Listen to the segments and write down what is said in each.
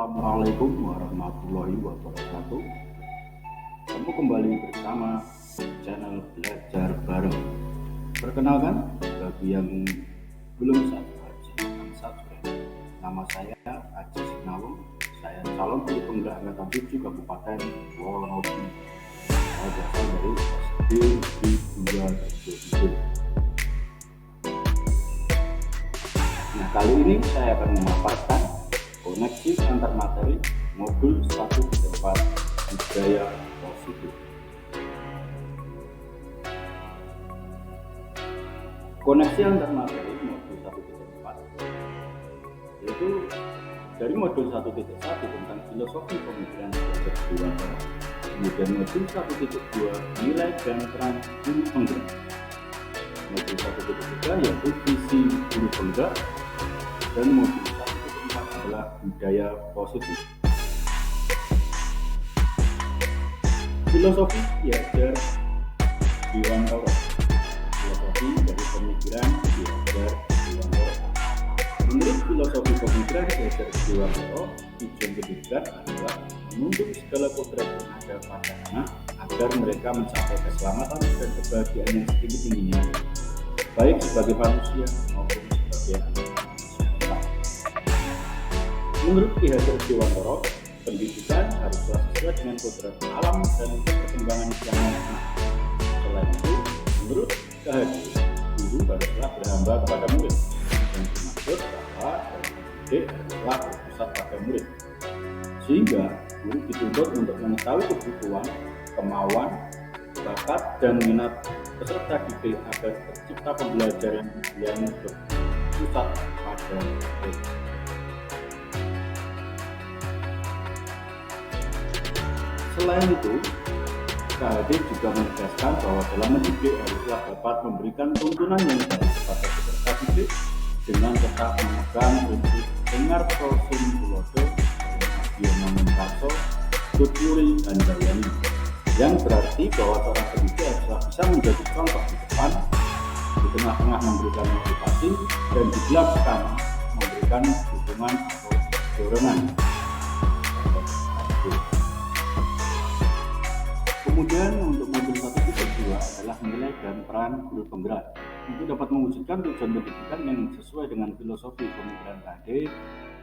Assalamualaikum warahmatullahi wabarakatuh. Kamu kembali bersama channel Belajar Bareng. Perkenalkan, bagi yang belum subscribe, silahkan subscribe. Nama saya Aji Sinawung. Saya calon guru penggerak angkatan 7 Kabupaten Wonosobo. Saya berasal dari SD Negeri 2 Rejo. Nah, kali ini saya akan memaparkan koneksi antar materi modul 1.4 budaya positif. Koneksi antar materi modul 1.4 yaitu dari modul 1.1 tentang filosofi pemikiran belajar dewasa, kemudian modul 1.2 nilai dan peran guru penggerak, modul 1.3 yaitu visi guru penggerak, dan modul 1.4 adalah budaya positif. Filosofi diajar Dewantoro. Filosofi dari pemikiran diajar Dewantoro. Menurut filosofi pemikiran diajar Dewantoro, tujuan pendidikan adalah menuntut segala kodrat yang ada pada anak agar mereka mencapai keselamatan dan kebahagiaan yang setinggi-tingginya, baik sebagai manusia maupun sebagai anak. Menurut Ki Hajar Dewantoro, pendidikan haruslah sesuai dengan kodrat alam dan perkembangan yang anak. Selain itu, menurut KHD, guru haruslah berhamba kepada murid, yang dimaksud bahwa pendidik haruslah berpusat pada murid, sehingga guru dituntut untuk mengetahui kebutuhan, kemauan, bakat, dan minat peserta didik agar tercipta pembelajaran yang berpusat pada murid. Selain itu, KHD juga menegaskan bahwa dalam mendidik haruslah dapat memberikan tuntunan yang baik kepada peserta didik dengan tetap memegang prinsip dengar sum tulodo, Biomangun Karso, Tuturi Handayani, yang berarti bahwa seorang pendidik haruslah bisa menjadi contoh di depan, di tengah-tengah memberikan motivasi, dan di belakang memberikan dukungan atau dorongan. Kemudian untuk modul 1.2 adalah nilai dan peran guru penggerak. Untuk dapat mewujudkan tujuan pendidikan yang sesuai dengan filosofi pemikiran KHD,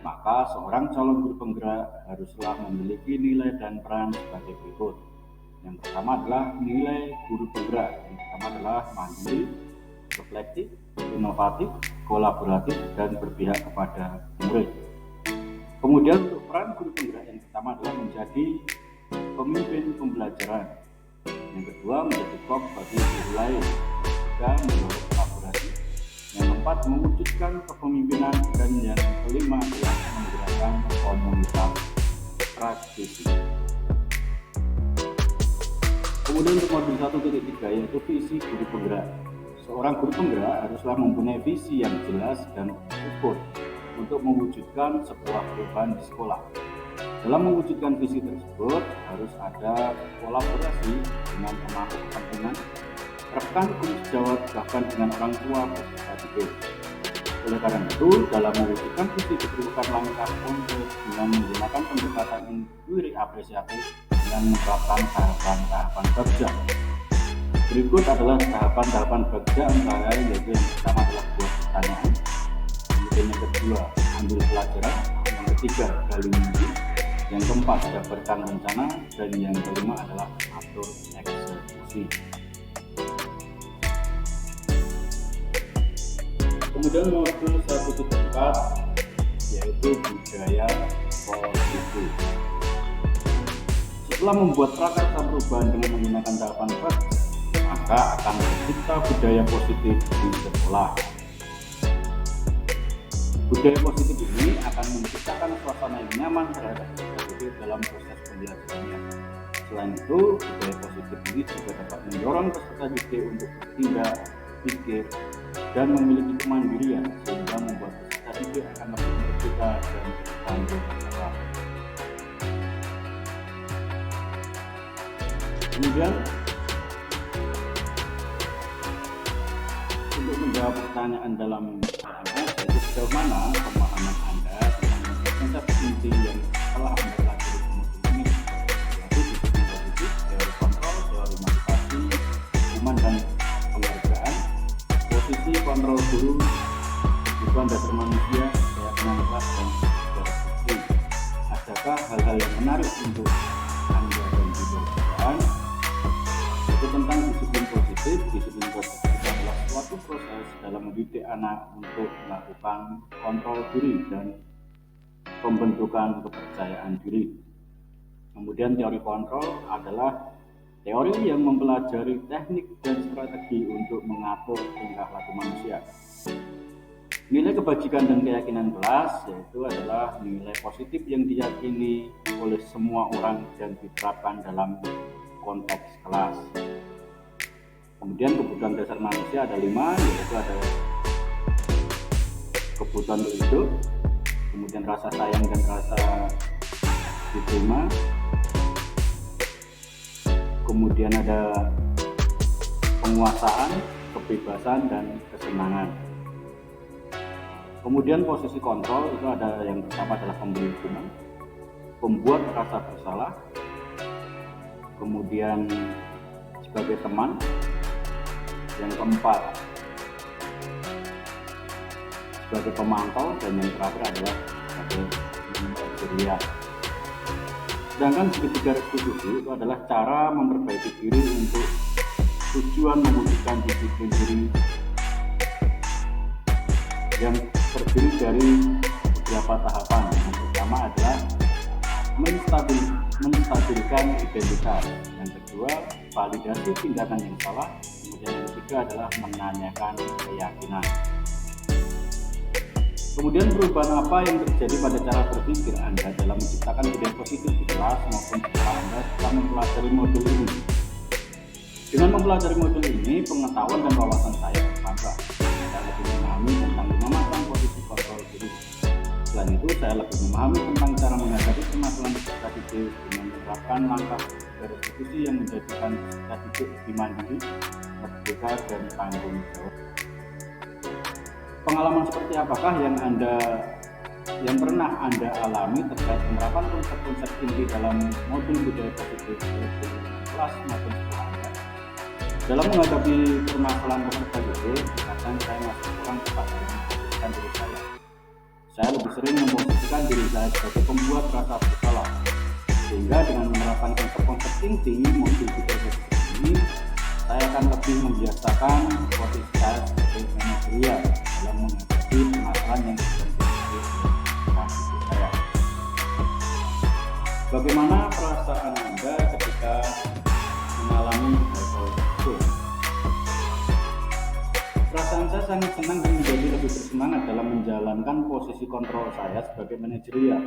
maka seorang calon guru penggerak haruslah memiliki nilai dan peran sebagai berikut. Yang pertama adalah nilai guru penggerak. Yang pertama adalah mandiri, reflektif, inovatif, kolaboratif, dan berpihak kepada murid. Kemudian untuk peran guru penggerak yang pertama adalah menjadi pemimpin pembelajaran. Yang kedua, menjadi kok bagi guru lain. Dan mendorong kolaborasi. Yang keempat, mewujudkan kepemimpinan. Dan yang kelima adalah menggerakkan komunitas praktisi. Kemudian untuk modul 1.3 yaitu visi guru penggerak. Seorang guru penggerak haruslah mempunyai visi yang jelas dan ukur untuk mewujudkan sebuah perubahan di sekolah. Dalam mewujudkan visi tersebut harus ada kolaborasi dengan pemangku kepentingan, rekan guru sejawat, bahkan dengan orang tua peserta didik. Oleh karena itu, dalam mewujudkan visi diperlukan langkah konkret dengan menggunakan pendekatan inquiry apresiatif dengan menerapkan tahapan-tahapan bagja. Berikut adalah tahapan-tahapan bagja antara lain, yaitu yang pertama adalah buat pertanyaan, kemudian yang kedua ambil pelajaran, yang ketiga gali mimpi, yang keempat dapatkan rencana, dan yang kelima adalah atur eksekusi. Kemudian modul 1.4 yaitu budaya positif. Setelah membuat prakarsa perubahan dengan menggunakan tahapan bagja, maka akan tercipta budaya positif di sekolah. Budaya positif ini akan menciptakan suasana yang nyaman terhadap peserta didik dalam proses pembelajarannya. Selain itu, budaya positif ini juga dapat mendorong peserta didik untuk bertindak, pikir, dan memiliki kemandirian, sehingga membuat peserta didik akan lebih merdeka dan bertanggung jawab. Kemudian, untuk menjawab pertanyaan dalam sejauh mana pemahaman Anda tentang konsep inti yang salah setelah mempelajari modul ini, yaitu disiplin positif, teori kontrol, teori motivasi, hukuman dan penghargaan, posisi kontrol guru, kebutuhan dasar manusia, keyakinan kelas, dan interaksi. Adakah hal-hal yang menarik untuk Anda dan juga rekan? Itu tentang disiplin positif. Disiplin positif adalah suatu proses dalam mendidik anak untuk melakukan kontrol diri dan pembentukan kepercayaan diri. Kemudian teori kontrol adalah teori yang mempelajari teknik dan strategi untuk mengatur tingkah laku manusia. Nilai kebajikan dan keyakinan kelas yaitu adalah nilai positif yang diyakini oleh semua orang dan diterapkan dalam konteks kelas. Kemudian kebutuhan dasar manusia ada 5, yaitu ada kebutuhan untuk hidup, kemudian rasa sayang dan rasa diterima, kemudian ada penguasaan, kebebasan, dan kesenangan. Kemudian posisi kontrol itu ada yang pertama adalah pemberi hukuman, pembuat rasa bersalah, kemudian sebagai teman, yang keempat sebagai pemantau, dan yang terakhir adalah sebagai manajerial. Sedangkan segitiga restitusi itu adalah cara memperbaiki diri untuk tujuan mewujudkan disiplin diri yang terdiri dari beberapa tahapan. Yang pertama adalah menstabilkan identitas, yang kedua validasi tindakan yang salah, kemudian yang ketiga adalah menanyakan keyakinan. Kemudian perubahan apa yang terjadi pada cara berpikir Anda dalam menciptakan budaya positif di kelas maupun sekolah Anda setelah mempelajari modul ini? Dengan mempelajari modul ini, pengetahuan dan wawasan saya bertambah. Saya lebih memahami tentang 5 macam posisi kontrol diri. Selain itu, saya lebih memahami tentang cara menghadapi permasalahan peserta didik dengan menerapkan langkah restitusi yang menjadikan peserta didik lebih mandiri, merdeka, dan tanggung jawab. Pengalaman seperti apakah yang pernah Anda alami terkait penerapan konsep-konsep inti dalam modul budaya positif di kelas maupun sekolah Anda? Dalam menghadapi permasalahan peserta didik, kadang saya masih kurang tepat dalam memposisikan diri saya. Saya lebih sering memposisikan diri saya sebagai pembuat rasa bersalah, sehingga dengan menerapkan konsep-konsep inti modul budaya positif ini, saya akan lebih membiasakan posisi saya sebagai manajerial dalam menghadapi permasalahan yang terjadi di saya. Bagaimana perasaan Anda ketika mengalami hal tersebut? Perasaan saya sangat senang dan menjadi lebih bersemangat dalam menjalankan posisi kontrol saya sebagai manajerial,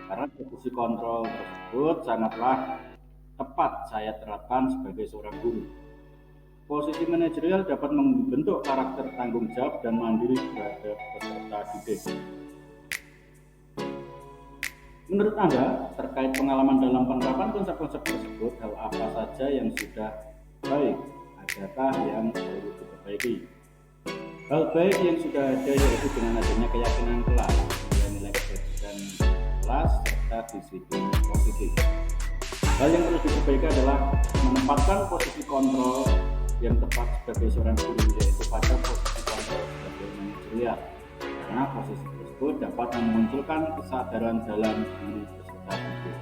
karena posisi kontrol tersebut sangatlah tepat saya terapkan sebagai seorang guru. Posisi manajerial dapat membentuk karakter tanggung jawab dan mandiri terhadap peserta didik. Menurut Anda, terkait pengalaman dalam penerapan konsep-konsep tersebut, hal apa saja yang sudah baik? Adakah yang perlu diperbaiki? Hal baik yang sudah ada yaitu dengan adanya keyakinan kelas, nilai kebajikan kelas, serta disiplin positif. Hal yang perlu diperbaiki adalah menempatkan posisi kontrol yang tepat sebagai seorang guru, yaitu pada posisi kontrol sebagai manajerial, karena posisi tersebut dapat memunculkan kesadaran dalam diri peserta didik.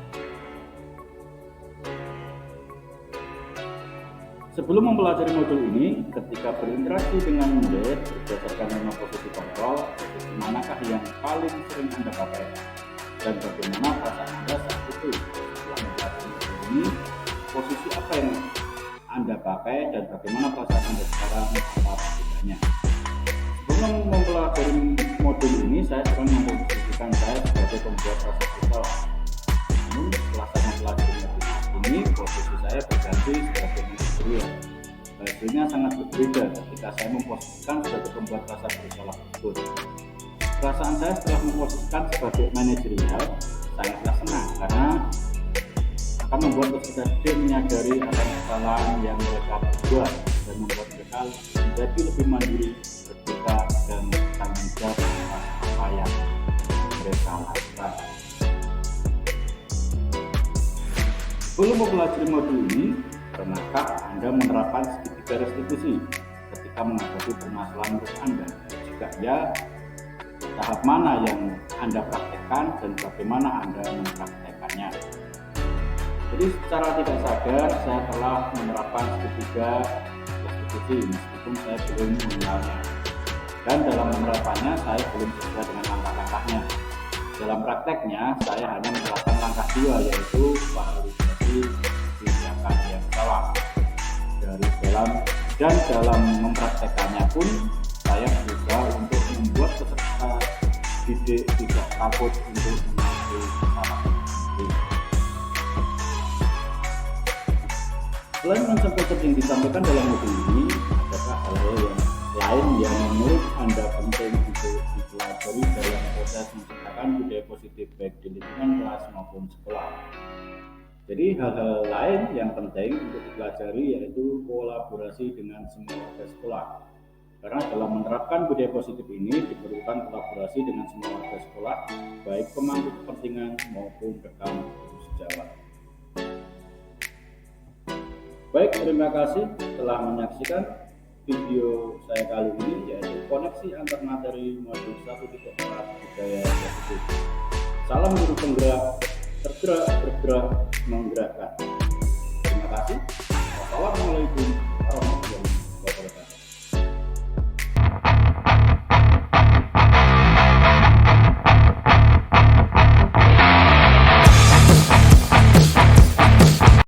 Sebelum mempelajari modul ini, ketika berinteraksi dengan murid berdasarkan 5 posisi kontrol, posisi manakah yang paling sering Anda pakai, dan bagaimana perasaan Anda saat itu? Setelah mempelajari modul ini, posisi apa yang Anda pakai dan bagaimana perasaan Anda sekarang, apa bedanya? Sebelum mempelajari modul ini, saya sering memposisikan saya sebagai pembuat rasa bersalah. Namun setelah saya mempelajari modul ini, posisi saya berganti sebagai manajerial. Hasilnya sangat berbeda ketika saya memposisikan sebagai pembuat rasa bersalah tersebut. Perasaan saya setelah memposisikan sebagai manajerial sangatlah senang, karena akan membuat peserta didik menyadari akan kesalahan yang mereka perbuat dan membuat mereka menjadi lebih mandiri, merdeka, dan tanggung jawab atas apa yang mereka lakukan. Sebelum mempelajari modul ini, pernahkah Anda menerapkan segitiga restitusi ketika menghadapi permasalahan menurut Anda? Jika ya, tahap mana yang Anda praktekkan dan bagaimana Anda mempraktekannya? Jadi secara tidak sadar saya telah menerapkan segitiga restitusi meskipun saya belum mengenalnya. Dan dalam penerapannya saya belum sesuai dengan langkah-langkahnya. Dalam prakteknya saya hanya menerapkan langkah 2, yaitu valorisasi kebijakan yang salah. Dalam mempraktekannya pun saya berusaha untuk membuat peserta didik tidak takut untuk mengakui kesalahan. Selain konsep-konsep yang disampaikan dalam modul ini, adakah hal-hal yang lain yang menurut Anda penting untuk dipelajari dalam proses menciptakan budaya positif baik di lingkungan kelas maupun sekolah? Jadi hal-hal lain yang penting untuk dipelajari yaitu kolaborasi dengan semua warga sekolah. Karena dalam menerapkan budaya positif ini diperlukan kolaborasi dengan semua warga sekolah, baik pemangku kepentingan maupun rekan guru sejawat. Baik, terima kasih telah menyaksikan video saya kali ini, yaitu koneksi antar materi modul 1.4 budaya positif. Salam guru penggerak, tergerak, bergerak, menggerakkan. Terima kasih. Wassalamualaikum